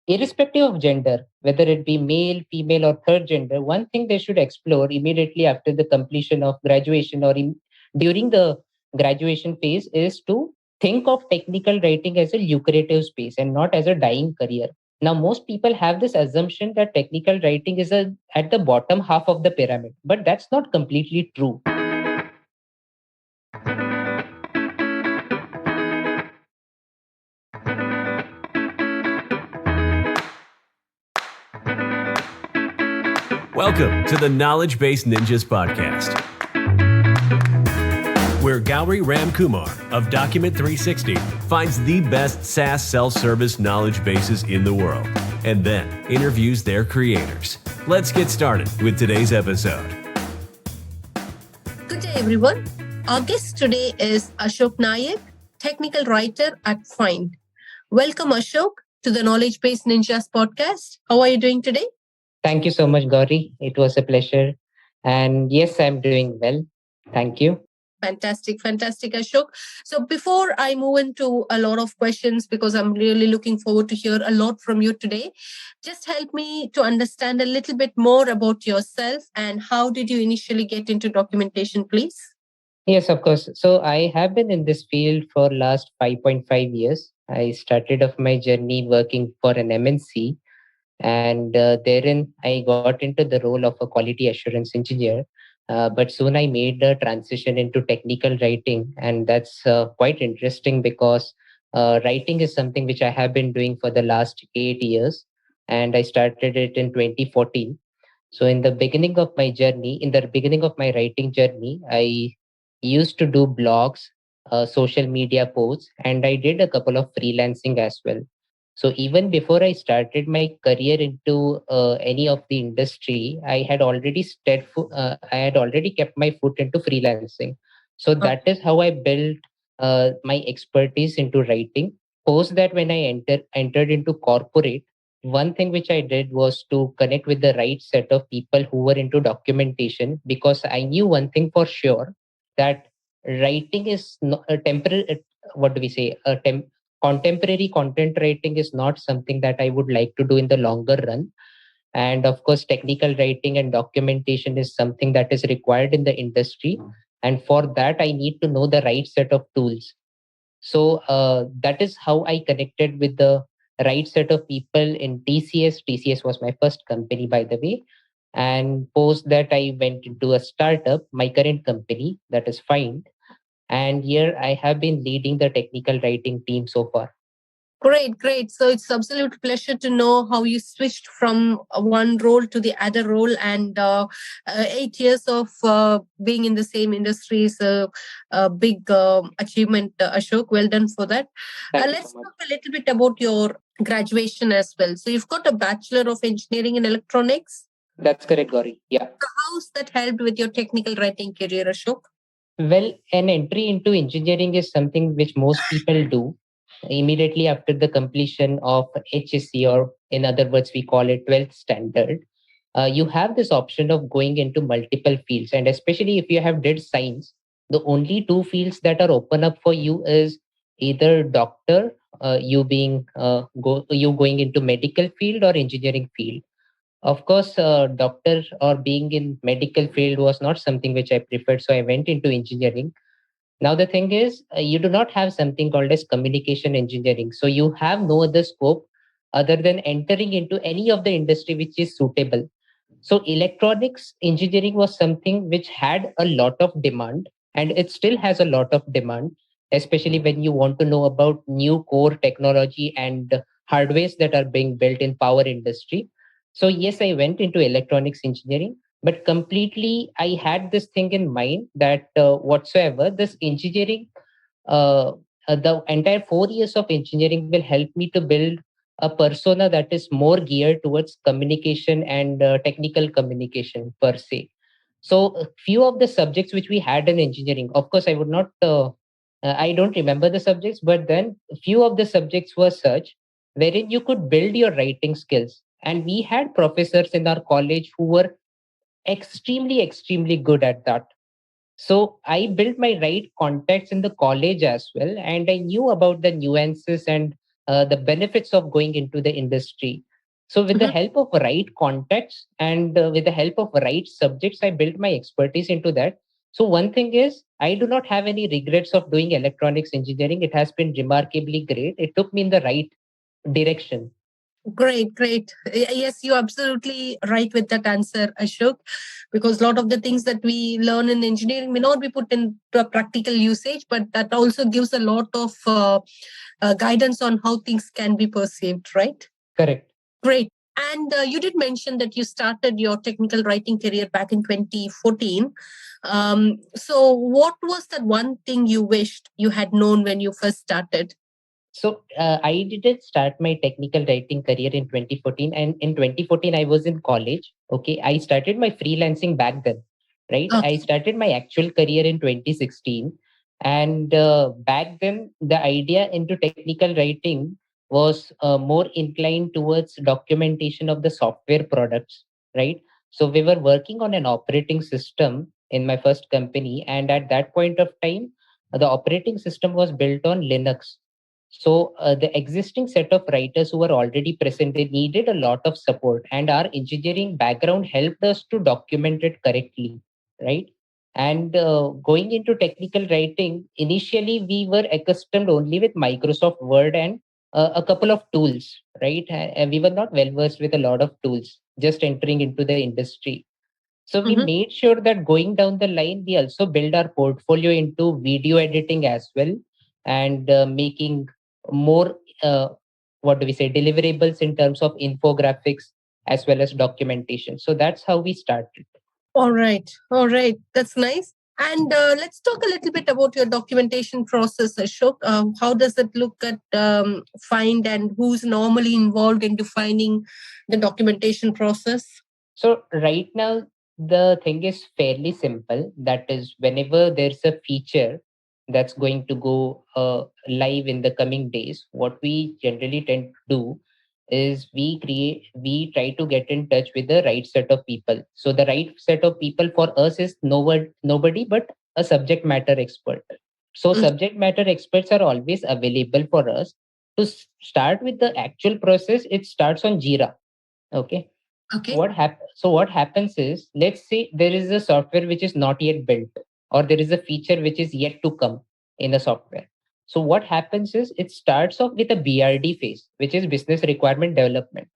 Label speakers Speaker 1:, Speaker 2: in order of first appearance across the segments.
Speaker 1: irrespective of gender, whether it be male, female, or third gender, one thing they should explore immediately after the completion of graduation or during the graduation phase is to think of technical writing as a lucrative space and not as a dying career. Now, most people have this assumption that technical writing is at the bottom half of the pyramid, but that's not completely true.
Speaker 2: Welcome to the Knowledgebase Ninjas Podcast, where Gauri Ramkumar of Document 360 finds the best SaaS self-service knowledge bases in the world and then interviews their creators. Let's get started with today's episode.
Speaker 3: Good day, everyone. Our guest today is Ashok Nayak, technical writer at Fynd. Welcome, Ashok, to the Knowledgebase Ninjas Podcast. How are you doing today?
Speaker 1: Thank you so much, Gauri. It was a pleasure. And yes, I'm doing well. Thank you.
Speaker 3: Fantastic, Ashok. So before I move into a lot of questions, because I'm really looking forward to hear a lot from you today, just help me to understand a little bit more about yourself and how did you initially get into documentation, please?
Speaker 1: Yes, of course. So I have been in this field for last 5.5 years. I started off my journey working for an MNC, and therein I got into the role of a quality assurance engineer. But soon I made the transition into technical writing, and that's quite interesting because writing is something which I have been doing for the last 8 years, and I started it in 2014. So in the beginning of my journey, in the beginning of my writing journey, I used to do blogs, social media posts, and I did a couple of freelancing as well. So even before I started my career into any of the industry, I had already kept my foot into freelancing. So that is how I built my expertise into writing. Post that, when I entered into corporate, one thing which I did was to connect with the right set of people who were into documentation, because I knew one thing for sure, that writing is not a temporary, what do we say, contemporary content writing is not something that I would like to do in the longer run. And of course, technical writing and documentation is something that is required in the industry. And for that, I need to know the right set of tools. So that is how I connected with the right set of people in TCS. TCS was my first company, by the way. And post that, I went into a startup, my current company, that is Fynd. And here I have been leading the technical writing team so far.
Speaker 3: Great. So it's absolute pleasure to know how you switched from one role to the other role, and 8 years of being in the same industry is a big achievement, Ashok. Well done for that. Let's talk a little bit about your graduation as well. So you've got a Bachelor of Engineering in Electronics.
Speaker 1: That's correct, Gauri. Yeah.
Speaker 3: So how's that helped with your technical writing career, Ashok?
Speaker 1: Well, an entry into engineering is something which most people do immediately after the completion of HSC, or in other words, we call it 12th standard. You have this option of going into multiple fields, and especially if you have did science, the only two fields that are open up for you is either doctor, you going into medical field, or engineering field. Of course, doctor or being in medical field was not something which I preferred, so I went into engineering. Now the thing is, you do not have something called as communication engineering, so you have no other scope other than entering into any of the industry which is suitable. So electronics engineering was something which had a lot of demand, and it still has a lot of demand, especially when you want to know about new core technology and hardwares that are being built in power industry. So yes, I went into electronics engineering, but completely I had this thing in mind that whatsoever this engineering, the entire 4 years of engineering will help me to build a persona that is more geared towards communication and technical communication per se. So a few of the subjects which we had in engineering, of course, I would not, I don't remember the subjects, but then a few of the subjects were such wherein you could build your writing skills. And we had professors in our college who were extremely good at that. So I built my right contacts in the college as well, and I knew about the nuances and the benefits of going into the industry. So with the
Speaker 3: Mhm.
Speaker 1: help of right contacts and with the help of right subjects, I built my expertise into that. So one thing is, I do not have any regrets of doing electronics engineering. It has been remarkably great. It took me in the right direction.
Speaker 3: Great, great. Yes, you're absolutely right with that answer, Ashok, because a lot of the things that we learn in engineering may not be put into a practical usage, but that also gives a lot of guidance on how things can be perceived, right?
Speaker 1: Correct.
Speaker 3: Great. And you did mention that you started your technical writing career back in 2014. So, what was that one thing you wished you had known when you first started?
Speaker 1: So I didn't start my technical writing career in 2014, and in 2014 I was in college. Okay, I started my freelancing back then, right? I
Speaker 3: Okay.
Speaker 1: started my actual career in 2016, and back then the idea into technical writing was more inclined towards documentation of the software products, right? So we were working on an operating system in my first company, and at that point of time, the operating system was built on Linux. So the existing set of writers who were already present, they needed a lot of support, and our engineering background helped us to document it correctly, right? And going into technical writing, initially we were accustomed only with Microsoft Word and a couple of tools, right? And we were not well versed with a lot of tools, just entering into the industry. So we
Speaker 3: Mhm.
Speaker 1: made sure that going down the line, we also build our portfolio into video editing as well, and making more, what do we say, deliverables in terms of infographics as well as documentation. So that's how we started.
Speaker 3: All right. All right. That's nice. And let's talk a little bit about your documentation process, Ashok. How does it look at Find, and who's normally involved in defining the documentation process?
Speaker 1: So right now, the thing is fairly simple. That is, whenever there's a feature that's going to go live in the coming days, what we generally tend to do is we try to get in touch with the right set of people. So the right set of people for us is nobody but a subject matter expert. So
Speaker 3: Mm.
Speaker 1: subject matter experts are always available for us. To start with the actual process, it starts on Jira. Okay,
Speaker 3: Okay.
Speaker 1: what happens is, let's say there is a software which is not yet built, or there is a feature which is yet to come in a software. So what happens is, it starts off with a BRD phase, which is business requirement development.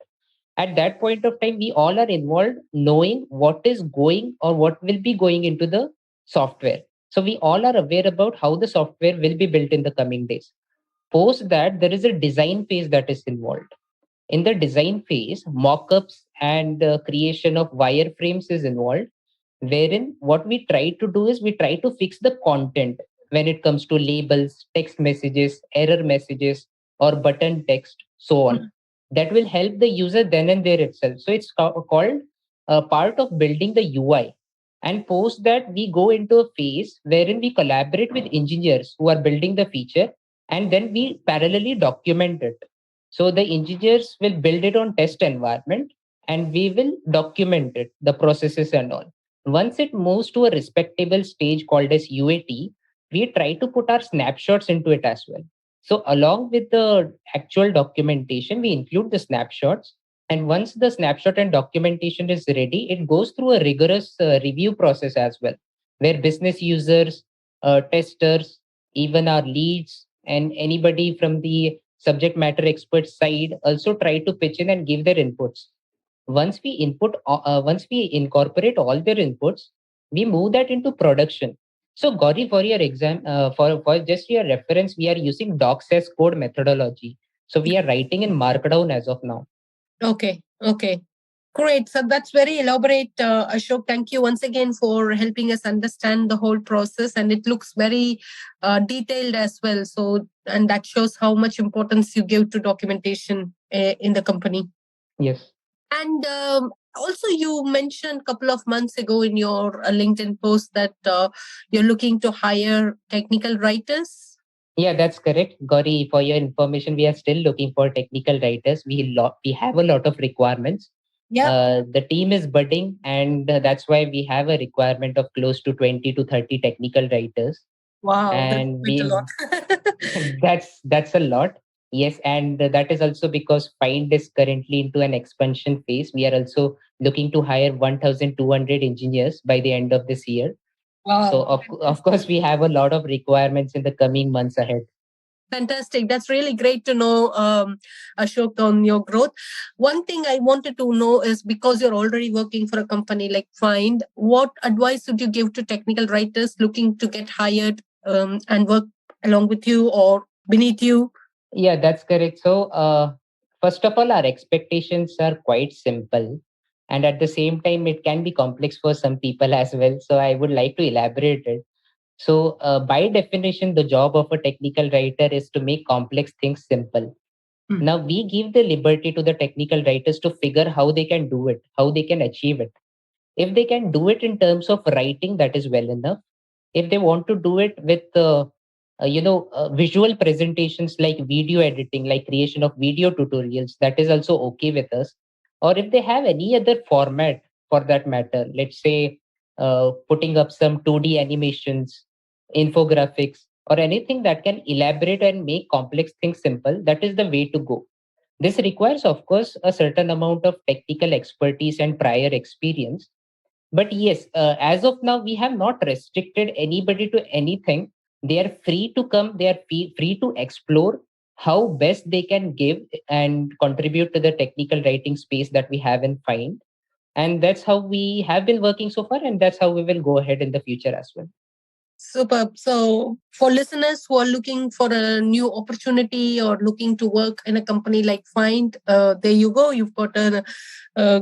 Speaker 1: At that point of time, we all are involved knowing what is going or what will be going into the software. So we all are aware about how the software will be built in the coming days. Post that, there is a design phase that is involved. In the design phase, mockups and creation of wireframes is involved, wherein what we try to do is we try to fix the content when it comes to labels, text messages, error messages, or button text, so on. That will help the user then and there itself. So it's called part of building the UI. And post that, we go into a phase wherein we collaborate with engineers who are building the feature, and then we parallelly document it. So the engineers will build it on test environment, and we will document it, the processes and all. Once it moves to a respectable stage called as UAT, we try to put our snapshots into it as well. So along with the actual documentation, we include the snapshots. And once the snapshot and documentation is ready, it goes through a rigorous review process as well, where business users, testers, even our leads, and anybody from the subject matter expert side also try to pitch in and give their inputs. Once we incorporate all their inputs, we move that into production. So Gauri, for your exam, for just your reference, we are using docs as code methodology. So we are writing in markdown as of now.
Speaker 3: Okay. Okay. Great. So that's very elaborate, Ashok. Thank you once again for helping us understand the whole process. And it looks very detailed as well. So, and that shows how much importance you give to documentation in the company.
Speaker 1: Yes.
Speaker 3: And also, you mentioned a couple of months ago in your LinkedIn post that you're looking to hire technical writers.
Speaker 1: Yeah, that's correct. Gauri, for your information, we are still looking for technical writers. We have a lot of requirements.
Speaker 3: Yeah.
Speaker 1: The team is budding, and that's why we have a requirement of close to 20 to 30 technical writers.
Speaker 3: Wow, that's
Speaker 1: And
Speaker 3: quite a
Speaker 1: we
Speaker 3: lot.
Speaker 1: that's a lot. Yes, and that is also because Find is currently into an expansion phase. We are also looking to hire 1,200 engineers by the end of this year. So,
Speaker 3: Wow.
Speaker 1: of course, we have a lot of requirements in the coming months ahead.
Speaker 3: Fantastic. That's really great to know, Ashok, on your growth. One thing I wanted to know is, because you're already working for a company like Find, what advice would you give to technical writers looking to get hired and work along with you or beneath you?
Speaker 1: Yeah, that's correct. So, first of all, our expectations are quite simple. And at the same time, it can be complex for some people as well. So, I would like to elaborate it. So, by definition, the job of a technical writer is to make complex things simple.
Speaker 3: Hmm.
Speaker 1: Now, we give the liberty to the technical writers to figure how they can do it, how they can achieve it. If they can do it in terms of writing, that is well enough. If they want to do it with visual presentations like video editing, like creation of video tutorials, that is also okay with us. Or if they have any other format for that matter, let's say putting up some 2D animations, infographics, or anything that can elaborate and make complex things simple, that is the way to go. This requires, of course, a certain amount of technical expertise and prior experience. But yes, as of now, we have not restricted anybody to anything. They are free to come, they are free to explore how best they can give and contribute to the technical writing space that we have in Find. And that's how we have been working so far, and that's how we will go ahead in the future as well.
Speaker 3: Superb. So, for listeners who are looking for a new opportunity or looking to work in a company like Find, there you go. You've got a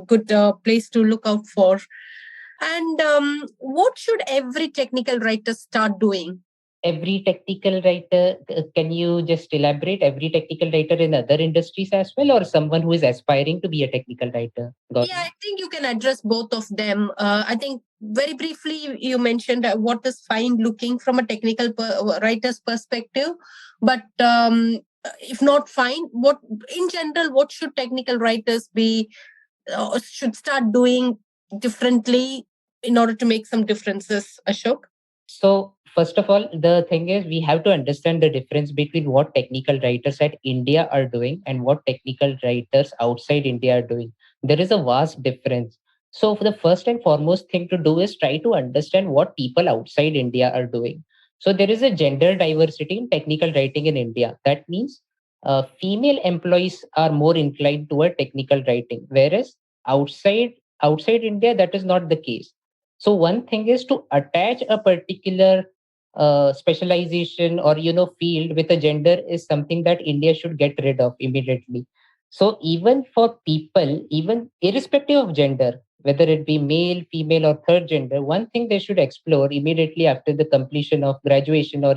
Speaker 3: good place to look out for. And what should every technical writer start doing?
Speaker 1: Every technical writer, can you just elaborate? Every technical writer in other industries as well, or someone who is aspiring to be a technical writer?
Speaker 3: Yeah, I think you can address both of them. I think very briefly you mentioned what is Find looking from a technical writer's perspective, but if not Find, what in general, what should technical writers be should start doing differently in order to make some differences, Ashok?
Speaker 1: So, first of all, the thing is, we have to understand the difference between what technical writers at India are doing and what technical writers outside India are doing. There is a vast difference. So, for the first and foremost thing to do is try to understand what people outside India are doing. So, there is a gender diversity in technical writing in India. That means female employees are more inclined toward technical writing, whereas outside India, that is not the case. So one thing is to attach a particular specialization or field with a gender is something that India should get rid of immediately. So even for people, even irrespective of gender, whether it be male, female, or third gender, one thing they should explore immediately after the completion of graduation or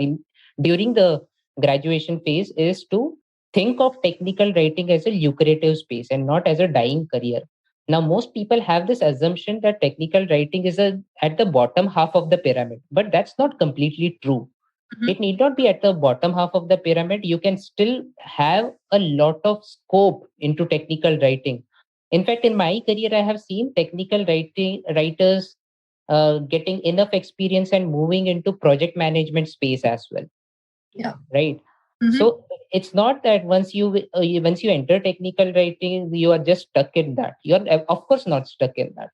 Speaker 1: during the graduation phase is to think of technical writing as a lucrative space and not as a dying career. Now, most people have this assumption that technical writing is at the bottom half of the pyramid, but that's not completely true.
Speaker 3: Mhm.
Speaker 1: It need not be at the bottom half of the pyramid. You can still have a lot of scope into technical writing. In fact, in my career, I have seen technical writing writers getting enough experience and moving into project management space as well,
Speaker 3: Yeah.
Speaker 1: right?
Speaker 3: Mhm.
Speaker 1: So it's not that once you enter technical writing, you are just stuck in that. You're of course not stuck in that.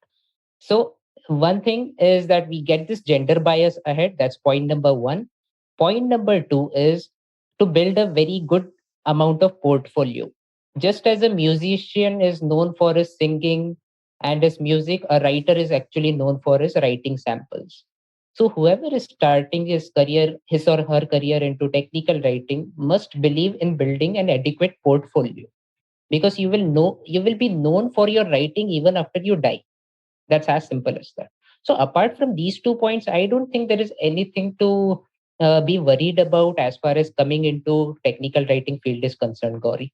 Speaker 1: So one thing is that we get this gender bias ahead. That's point number one. Point number two is to build a very good amount of portfolio. Just as a musician is known for his singing and his music, a writer is actually known for his writing samples. So whoever is starting his or her career into technical writing must believe in building an adequate portfolio, because you will be known for your writing even after you die. That's as simple as that. So apart from these 2 points, I don't think there is anything to be worried about as far as coming into technical writing field is concerned, Gauri.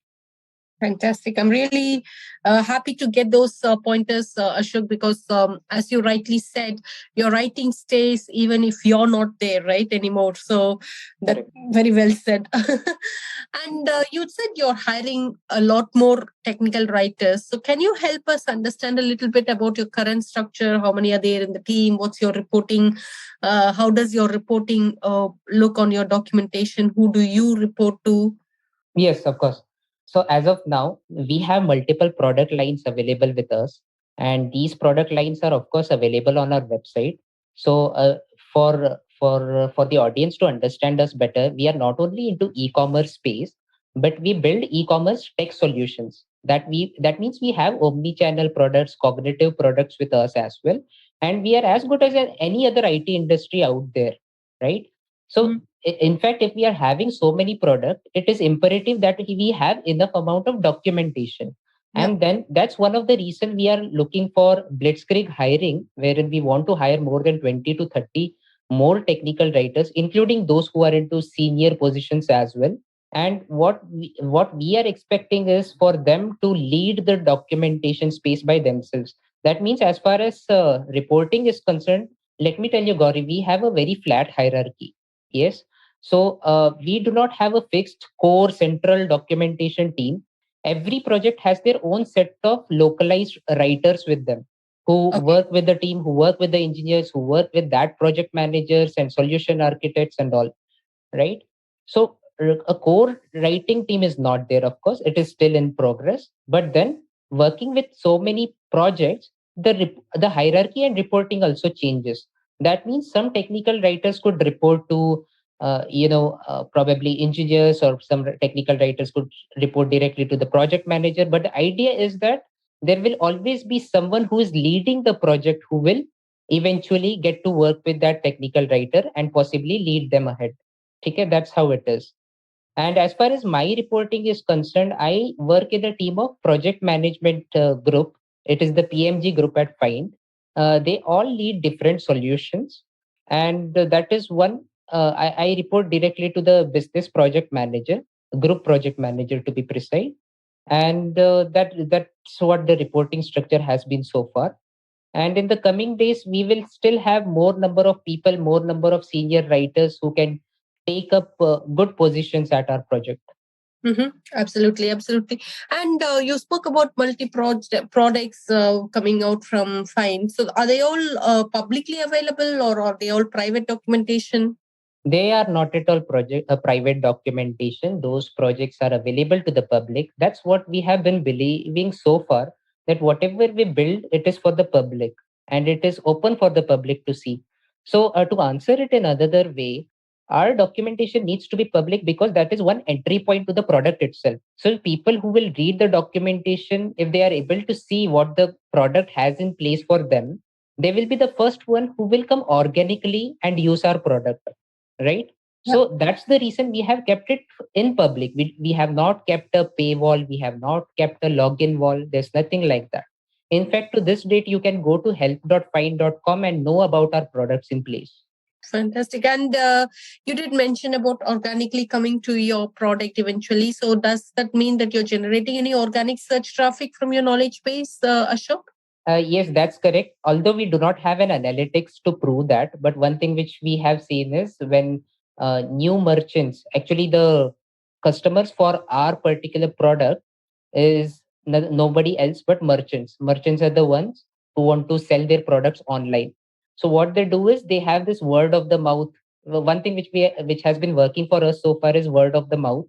Speaker 3: Fantastic. I'm really happy to get those pointers, Ashok, because as you rightly said, your writing stays even if you're not there, right, anymore. So that
Speaker 1: Correct.
Speaker 3: very well said. And you said you're hiring a lot more technical writers. So can you help us understand a little bit about your current structure? How many are there in the team? What's your reporting? How does your reporting look on your documentation? Who do you report to?
Speaker 1: Yes, of course. So as of now, we have multiple product lines available with us, and these product lines are of course available on our website. So for the audience to understand us better, we are not only into e-commerce space, but we build e-commerce tech solutions. That means we have omni-channel products, cognitive products with us as well, and we are as good as any other IT industry out there, right? So in fact, if we are having so many products, it is imperative that we have enough amount of documentation.
Speaker 3: Yeah.
Speaker 1: And then that's one of the reason we are looking for blitzkrieg hiring, wherein we want to hire more than 20 to 30 more technical writers, including those who are into senior positions as well. And what we are expecting is for them to lead the documentation space by themselves. That means as far as reporting is concerned, let me tell you, Gauri, we have a very flat hierarchy. Yes. So we do not have a fixed core central documentation team. Every project has their own set of localized writers with them who
Speaker 3: Okay.
Speaker 1: work with the team, who work with the engineers, who work with that project managers and solution architects and all, right? So a core writing team is not there, of course, it is still in progress. But then working with so many projects, the hierarchy and reporting also changes. That means some technical writers could report to probably engineers, or some technical writers could report directly to the project manager. But the idea is that there will always be someone who is leading the project, who will eventually get to work with that technical writer and possibly lead them ahead. Okay, that's how it is. And as far as my reporting is concerned, I work in a team of project management group. It is the PMG group at Fynd. They all lead different solutions, and that is one. I report directly to the business project manager, group project manager to be precise, and that's what the reporting structure has been so far. And in the coming days, we will still have more number of people, more number of senior writers who can take up good positions at our project.
Speaker 3: Absolutely, absolutely. And you spoke about products coming out from Fine. So are they all publicly available, or are they all private documentation?
Speaker 1: They are not at all project private documentation. Those projects are available to the public. That's what we have been believing so far, that whatever we build, it is for the public and it is open for the public to see. So to answer it in another way, our documentation needs to be public because that is one entry point to the product itself. So people who will read the documentation, if they are able to see what the product has in place for them, they will be the first one who will come organically and use our product, right?
Speaker 3: Yeah.
Speaker 1: So that's the reason we have kept it in public. We have not kept a paywall, we have not kept a login wall. There's nothing like that. In fact, to this date, you can go to help.find.com and know about our products in place.
Speaker 3: Fantastic. And you did mention about organically coming to your product eventually. So does that mean that you're generating any organic search traffic from your knowledge base, Ashok?
Speaker 1: Yes, that's correct. Although we do not have an analytics to prove that, but one thing which we have seen is when new merchants, actually the customers for our particular product is nobody else but merchants. Merchants are the ones who want to sell their products online. So what they do is they have this word of the mouth. One thing which has been working for us so far is word of the mouth,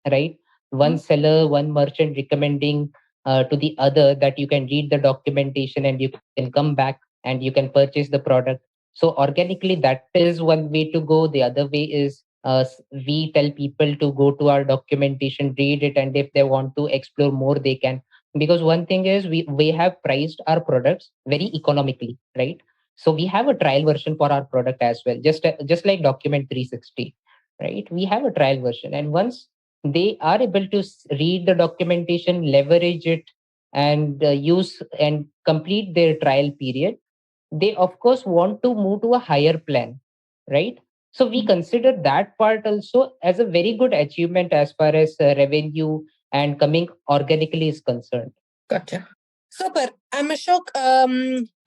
Speaker 1: right? One seller, one merchant recommending to the other that you can read the documentation and you can come back and you can purchase the product. So organically, that is one way to go. The other way is we tell people to go to our documentation, read it, and if they want to explore more, they can. Because one thing is we have priced our products very economically, right? So we have a trial version for our product as well, just like Document 360, right? We have a trial version, and once they are able to read the documentation, leverage it, and use and complete their trial period, they of course want to move to a higher plan, right? So we consider that part also as a very good achievement as far as revenue and coming organically is concerned.
Speaker 3: Gotcha. Super. I'm Ashok.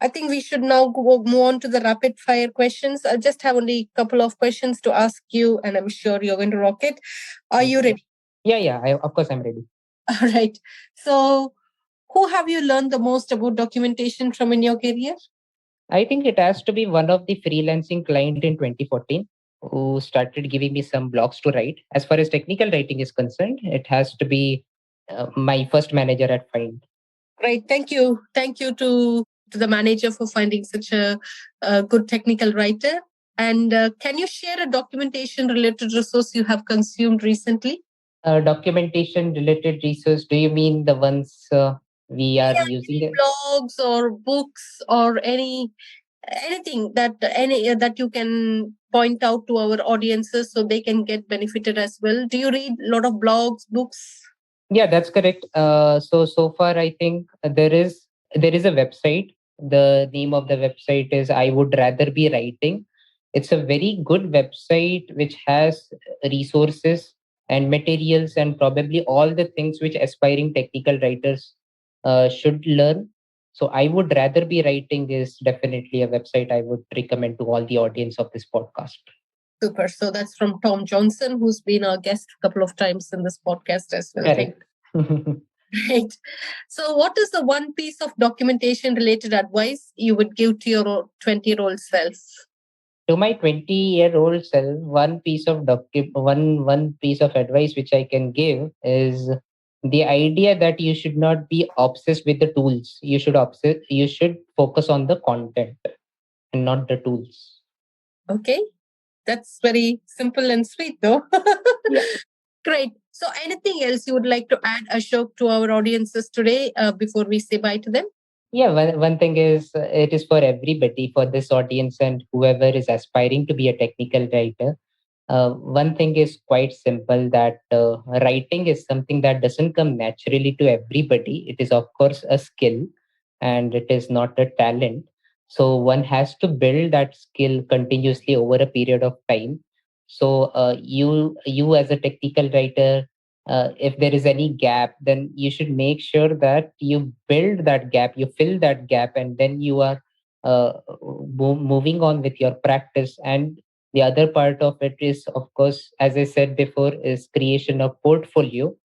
Speaker 3: I think we should now move on to the rapid fire questions. I just have only a couple of questions to ask you, and I'm sure you're going to rock it. Are you ready?
Speaker 1: Yeah, of course I'm ready.
Speaker 3: All right. So, who have you learned the most about documentation from in your career?
Speaker 1: I think it has to be one of the freelancing client in 2014. who started giving me some blogs to write. As far as technical writing is concerned, it has to be my first manager at Fynd.
Speaker 3: Great. Thank you. Thank you to the manager for finding such a good technical writer. And can you share a documentation related resource you have consumed recently?
Speaker 1: Documentation related resource, do you mean the ones we are using?
Speaker 3: Blogs or books or anything that you can point out to our audiences so they can get benefited as well? Do you read a lot of blogs, books?
Speaker 1: Yeah, that's correct. So far, I think there is a website. The name of the website is I Would Rather Be Writing. It's a very good website which has resources and materials and probably all the things which aspiring technical writers should learn. So I Would Rather Be Writing is definitely a website I would recommend to all the audience of this podcast.
Speaker 3: Super. So that's from Tom Johnson, who's been our guest a couple of times in this podcast as well.
Speaker 1: Correct.
Speaker 3: Right. So what is the one piece of documentation related advice you would give to your 20-year-old self?
Speaker 1: To my 20-year-old self, one piece of advice which I can give is the idea that you should not be obsessed with the tools. You should focus on the content and not the tools.
Speaker 3: Okay. That's very simple and sweet, though.
Speaker 1: Yeah.
Speaker 3: Great. So anything else you would like to add, Ashok, to our audiences today before we say bye to them?
Speaker 1: Yeah, one thing is it is for everybody, for this audience and whoever is aspiring to be a technical writer. One thing is quite simple, that writing is something that doesn't come naturally to everybody. It is, of course, a skill and it is not a talent. So one has to build that skill continuously over a period of time. So you as a technical writer, if there is any gap, then you should make sure that you build that gap, you fill that gap, and then you are moving on with your practice. And the other part of it is, of course, as I said before, is creation of portfolio.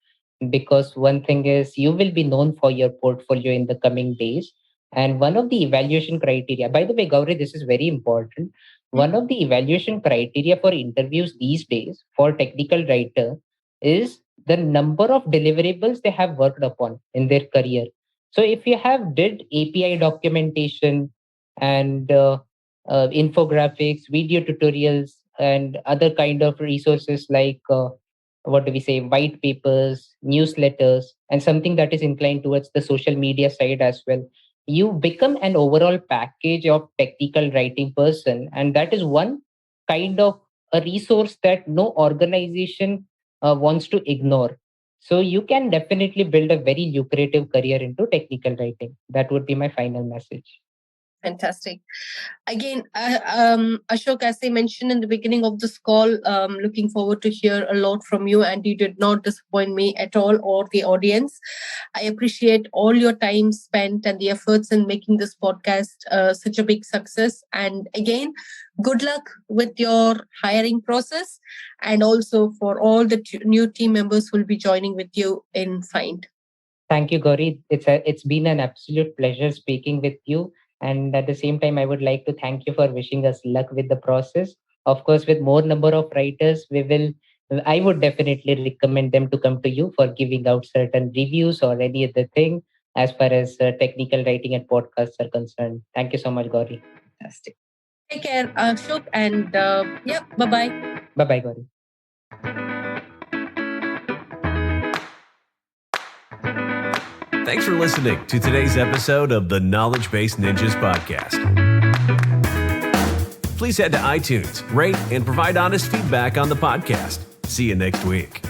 Speaker 1: Because one thing is you will be known for your portfolio in the coming days. And one of the evaluation criteria, by the way, Gauri, this is very important. One of the evaluation criteria for interviews these days for technical writer is the number of deliverables they have worked upon in their career. So if you have did API documentation and infographics, video tutorials, and other kind of resources like what do we say, white papers, newsletters, and something that is inclined towards the social media side as well, you become an overall package of technical writing person, and that is one kind of a resource that no organization wants to ignore. So you can definitely build a very lucrative career into technical writing. That would be my final message.
Speaker 3: Fantastic. Again, Ashok, as I mentioned in the beginning of this call, looking forward to hear a lot from you, and you did not disappoint me at all or the audience. I appreciate all your time spent and the efforts in making this podcast such a big success. And again, good luck with your hiring process, and also for all the new team members who will be joining with you in Fynd.
Speaker 1: Thank you, Gauri. It's been an absolute pleasure speaking with you. And at the same time, I would like to thank you for wishing us luck with the process. Of course, with more number of writers, I would definitely recommend them to come to you for giving out certain reviews or any other thing as far as technical writing and podcasts are concerned. Thank you so much, Gauri.
Speaker 3: Fantastic. Take care, Ashok, and yeah, bye-bye.
Speaker 1: Bye-bye, Gauri.
Speaker 2: Thanks for listening to today's episode of the Knowledgebase Ninjas Podcast. Please head to iTunes, rate, and provide honest feedback on the podcast. See you next week.